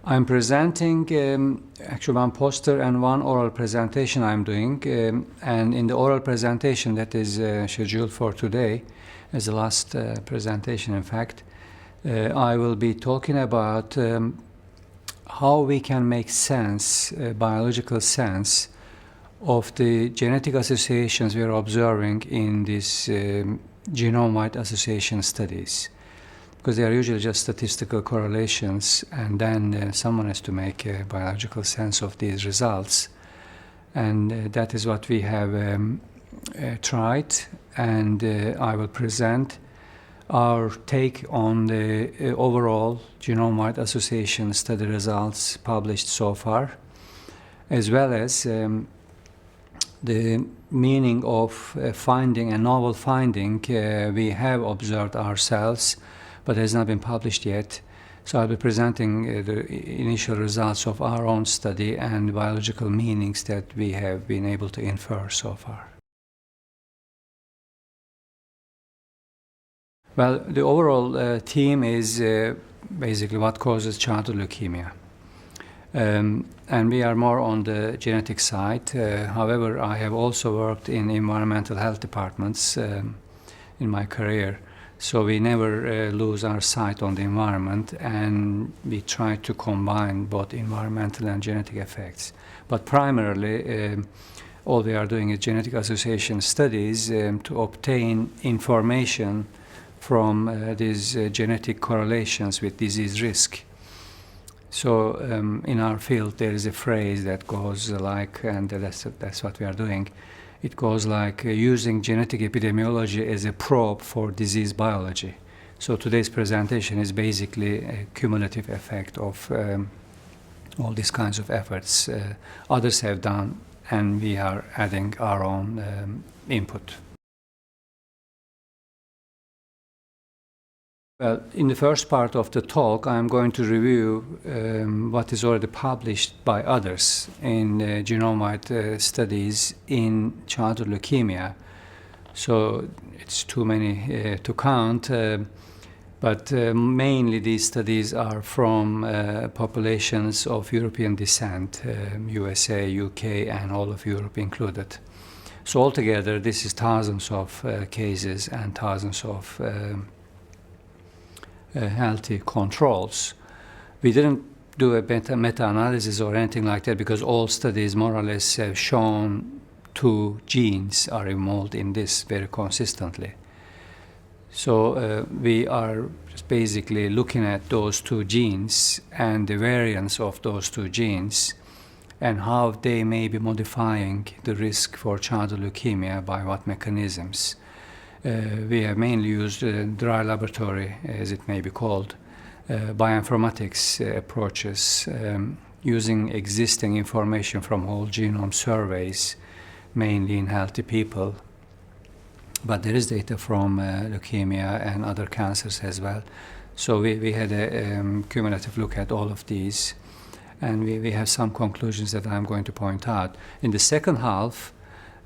I'm presenting actually one poster and one oral presentation I'm doing, and in the oral presentation that is scheduled for today as the last presentation, in fact, I will be talking about how we can make sense, biological sense, of the genetic associations we are observing in these genome-wide association studies. Because they are usually just statistical correlations, and then someone has to make a biological sense of these results. And that is what we have tried, and I will present our take on the overall genome-wide association study results published so far, as well as the meaning of finding a novel finding we have observed ourselves, but has not been published yet. So I'll be presenting the initial results of our own study and biological meanings that we have been able to infer so far. Well, the overall theme is basically what causes childhood leukemia. And we are more on the genetic side. However, I have also worked in environmental health departments in my career. So we never lose our sight on the environment, and we try to combine both environmental and genetic effects. But primarily, all we are doing is genetic association studies to obtain information from these genetic correlations with disease risk. So in our field, there is a phrase that goes like, and that's what we are doing. It goes like using genetic epidemiology as a probe for disease biology. So today's presentation is basically a cumulative effect of all these kinds of efforts others have done, and we are adding our own input. Well, in the first part of the talk, I'm going to review what is already published by others in genome-wide studies in childhood leukemia. So it's too many to count, but mainly these studies are from populations of European descent, USA, UK, and all of Europe included. So altogether, this is thousands of cases and thousands of healthy controls. We didn't do a meta-analysis or anything like that because all studies more or less have shown 2 genes are involved in this very consistently. So we are just basically looking at those 2 genes and the variants of those 2 genes and how they may be modifying the risk for childhood leukemia by what mechanisms. We have mainly used dry laboratory, as it may be called, bioinformatics approaches, using existing information from whole genome surveys, mainly in healthy people. But there is data from leukemia and other cancers as well. So we had a cumulative look at all of these, and we have some conclusions that I'm going to point out. In the second half,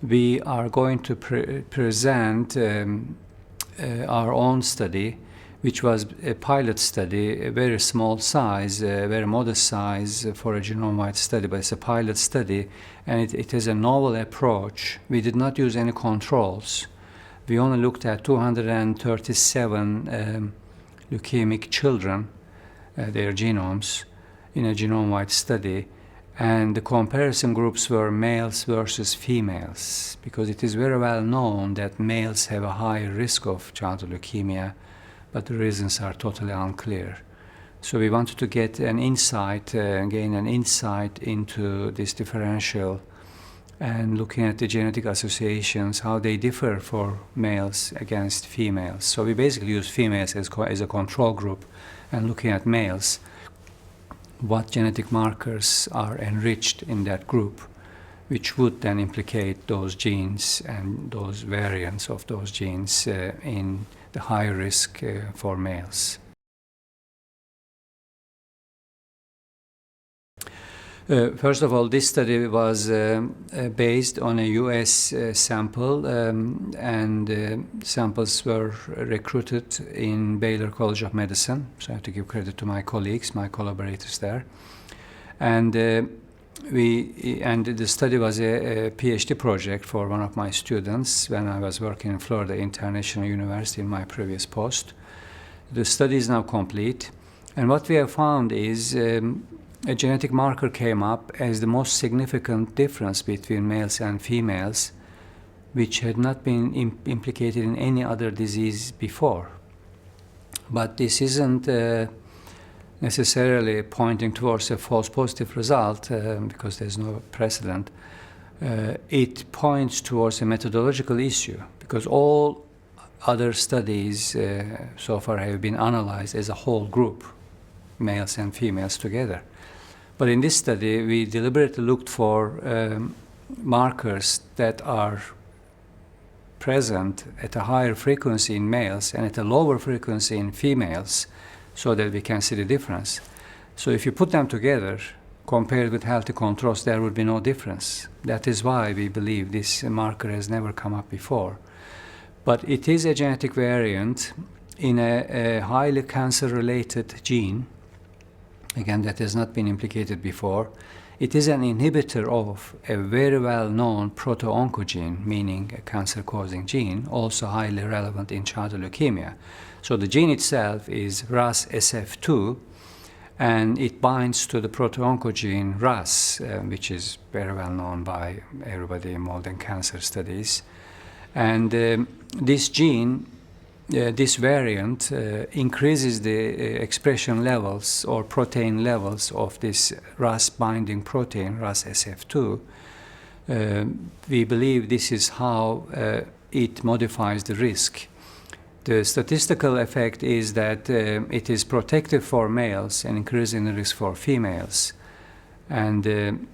we are going to present our own study, which was a pilot study, a very small size, very modest size for a genome-wide study, but it's a pilot study, and it is a novel approach. We did not use any controls. We only looked at 237 leukemic children, their genomes, in a genome-wide study. And the comparison groups were males versus females, because it is very well known that males have a higher risk of childhood leukemia, but the reasons are totally unclear. So we wanted to get an insight, gain an insight into this differential, and looking at the genetic associations, how they differ for males against females. So we basically use females as a control group, and looking at males, what genetic markers are enriched in that group, which would then implicate those genes and those variants of those genes in the higher risk for males. First of all, this study was based on a US sample, and samples were recruited in Baylor College of Medicine. So I have to give credit to my colleagues, my collaborators there. And the study was a PhD project for one of my students when I was working in Florida International University in my previous post. The study is now complete, and what we have found is a genetic marker came up as the most significant difference between males and females, which had not been implicated in any other disease before. But this isn't necessarily pointing towards a false positive result because there's no precedent. It points towards a methodological issue because all other studies so far have been analyzed as a whole group, males and females together. But in this study, we deliberately looked for markers that are present at a higher frequency in males and at a lower frequency in females so that we can see the difference. So if you put them together, compared with healthy controls, there would be no difference. That is why we believe this marker has never come up before. But it is a genetic variant in a highly cancer-related gene, again, that has not been implicated before. It is an inhibitor of a very well-known proto-oncogene, meaning a cancer-causing gene, also highly relevant in childhood leukemia. So the gene itself is RAS-SF2, and it binds to the proto-oncogene RAS, which is very well known by everybody involved in cancer studies. And this gene, this variant increases the expression levels or protein levels of this RAS binding protein, RAS-SF2. We believe this is how it modifies the risk. The statistical effect is that it is protective for males and increasing the risk for females. And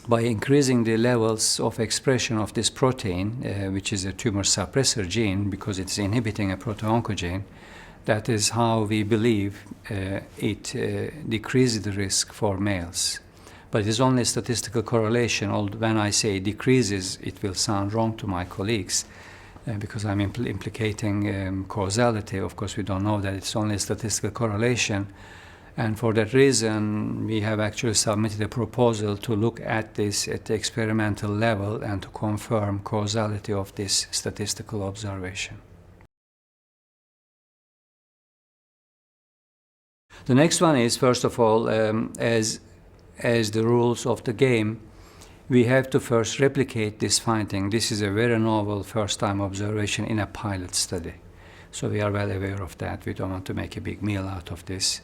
by increasing the levels of expression of this protein, which is a tumor suppressor gene because it's inhibiting a proto-oncogene, that is how we believe it decreases the risk for males. But it is only a statistical correlation. When I say decreases, it will sound wrong to my colleagues because I'm implicating causality. Of course, we don't know that. It's only a statistical correlation. And for that reason, we have actually submitted a proposal to look at this at the experimental level and to confirm causality of this statistical observation. The next one is, first of all, as the rules of the game, we have to first replicate this finding. This is a very novel first-time observation in a pilot study. So we are well aware of that. We don't want to make a big meal out of this.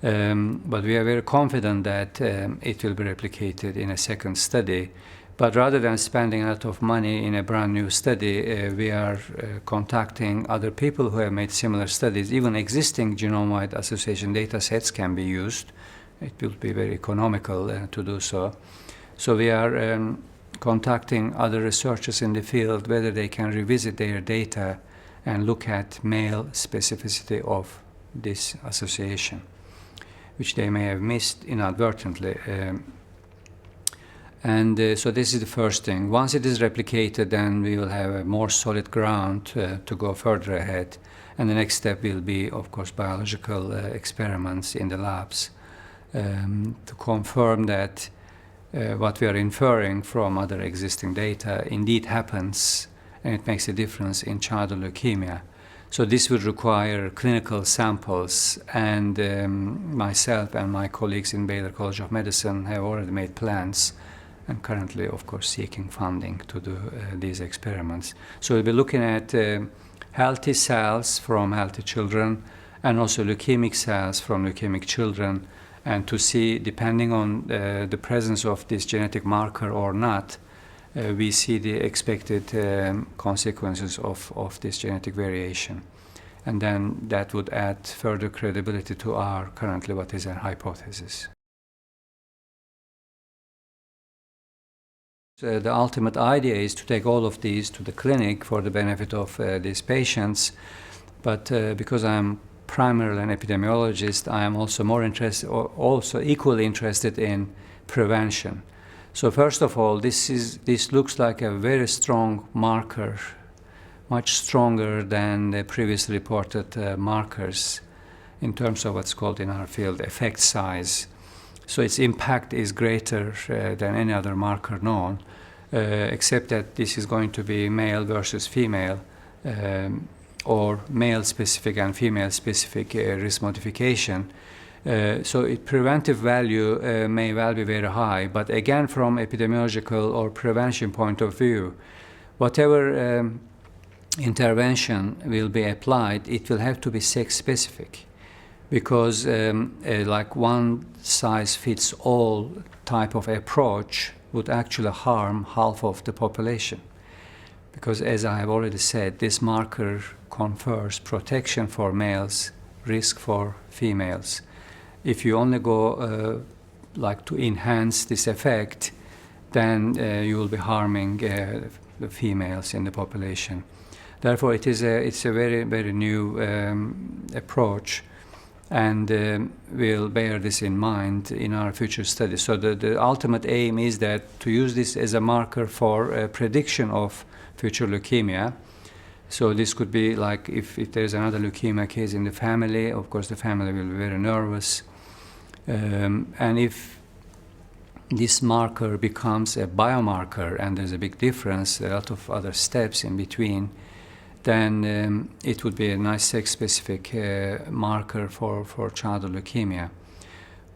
But we are very confident that it will be replicated in a second study. But rather than spending a lot of money in a brand new study, we are contacting other people who have made similar studies. Even existing genome-wide association data sets can be used. It will be very economical to do so. So we are contacting other researchers in the field whether they can revisit their data and look at male specificity of this association, which they may have missed inadvertently. So this is the first thing. Once it is replicated, then we will have a more solid ground to go further ahead. And the next step will be, of course, biological experiments in the labs to confirm that what we are inferring from other existing data indeed happens, and it makes a difference in childhood leukemia. So this would require clinical samples, and myself and my colleagues in Baylor College of Medicine have already made plans and currently, of course, seeking funding to do these experiments. So we'll be looking at healthy cells from healthy children and also leukemic cells from leukemic children, and to see, depending on the presence of this genetic marker or not, we see the expected consequences of this genetic variation. And then that would add further credibility to our currently what is a hypothesis. So the ultimate idea is to take all of these to the clinic for the benefit of these patients. But because I'm primarily an epidemiologist, I am also more interested, or also equally interested in prevention. So first of all, this looks like a very strong marker, much stronger than the previously reported markers in terms of what's called in our field effect size. So its impact is greater than any other marker known, except that this is going to be male versus female, or male-specific and female-specific risk modification. So its preventive value may well be very high, but again, from epidemiological or prevention point of view, whatever intervention will be applied, it will have to be sex-specific, because like one-size-fits-all type of approach would actually harm half of the population. Because as I have already said, this marker confers protection for males, risk for females. If you only go like to enhance this effect, then you will be harming the females in the population. Therefore, it's a very, very new approach, and we'll bear this in mind in our future studies. So the ultimate aim is that to use this as a marker for prediction of future leukemia. So this could be like if there's another leukemia case in the family, of course the family will be very nervous. And if this marker becomes a biomarker and there's a big difference, a lot of other steps in between, then it would be a nice sex-specific marker for childhood leukemia.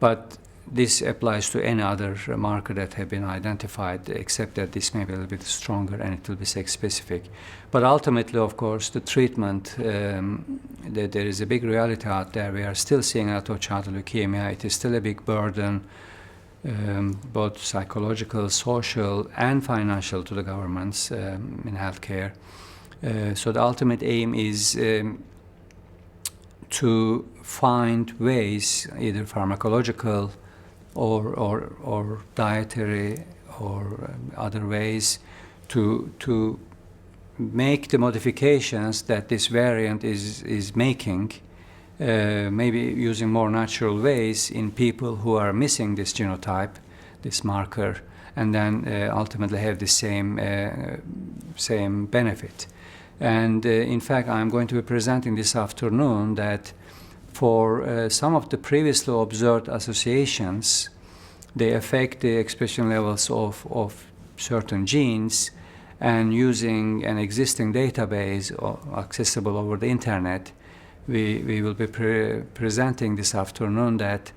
But this applies to any other marker that have been identified, except that this may be a little bit stronger and it will be sex-specific. But ultimately, of course, the treatment, there is a big reality out there. We are still seeing a lot of childhood leukemia. It is still a big burden, both psychological, social, and financial to the governments in healthcare. So the ultimate aim is to find ways, either pharmacological or dietary or other ways, to make the modifications that this variant is making, maybe using more natural ways in people who are missing this genotype, this marker, and then ultimately have the same benefit. And in fact, I'm going to be presenting this afternoon that for some of the previously observed associations, they affect the expression levels of certain genes, and using an existing database accessible over the internet, we will be presenting this afternoon that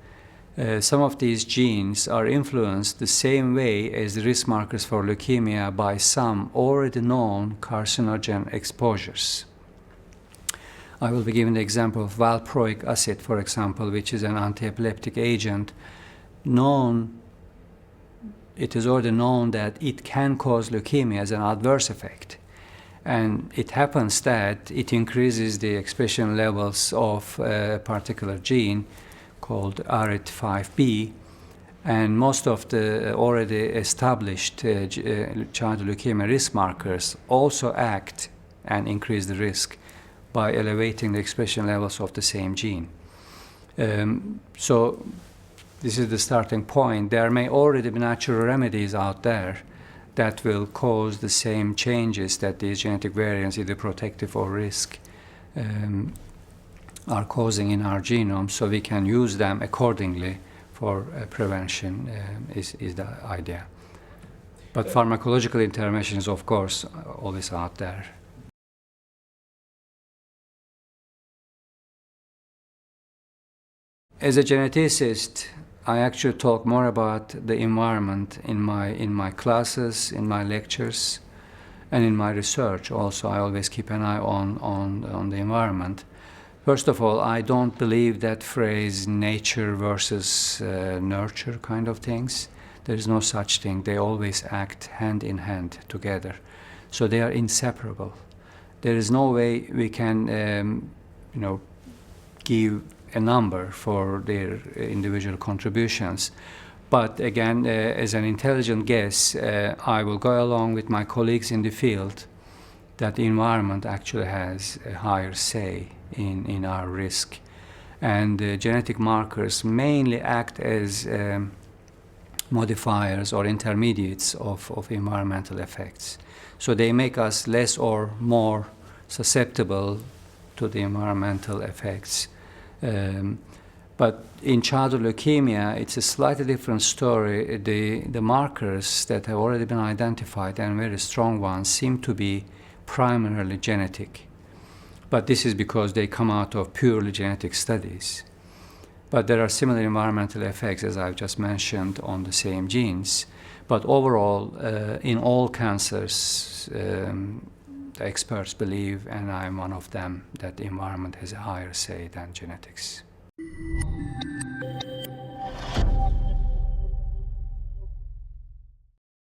some of these genes are influenced the same way as the risk markers for leukemia by some already known carcinogen exposures. I will be giving the example of valproic acid, for example, which is an antiepileptic agent. It is already known that it can cause leukemia as an adverse effect. And it happens that it increases the expression levels of a particular gene called ARID5B, and most of the already established childhood leukemia risk markers also act and increase the risk by elevating the expression levels of the same gene. So this is the starting point. There may already be natural remedies out there that will cause the same changes that these genetic variants, either protective or risk, are causing in our genome, so we can use them accordingly for prevention is the idea. But pharmacological interventions, of course, always out there. As a geneticist, I actually talk more about the environment in my classes, in my lectures, and in my research. Also, I always keep an eye on the environment. First of all, I don't believe that phrase nature versus nurture kind of things. There is no such thing. They always act hand in hand together. So they are inseparable. There is no way we can, give a number for their individual contributions. But again, as an intelligent guess, I will go along with my colleagues in the field that the environment actually has a higher say in our risk And genetic markers mainly act as modifiers or intermediates of environmental effects. So they make us less or more susceptible to the environmental effects. But in childhood leukemia, it's a slightly different story. The markers that have already been identified, and very strong ones, seem to be primarily genetic. But this is because they come out of purely genetic studies. But there are similar environmental effects, as I've just mentioned, on the same genes. But overall, in all cancers, the experts believe, and I'm one of them, that the environment has a higher say than genetics.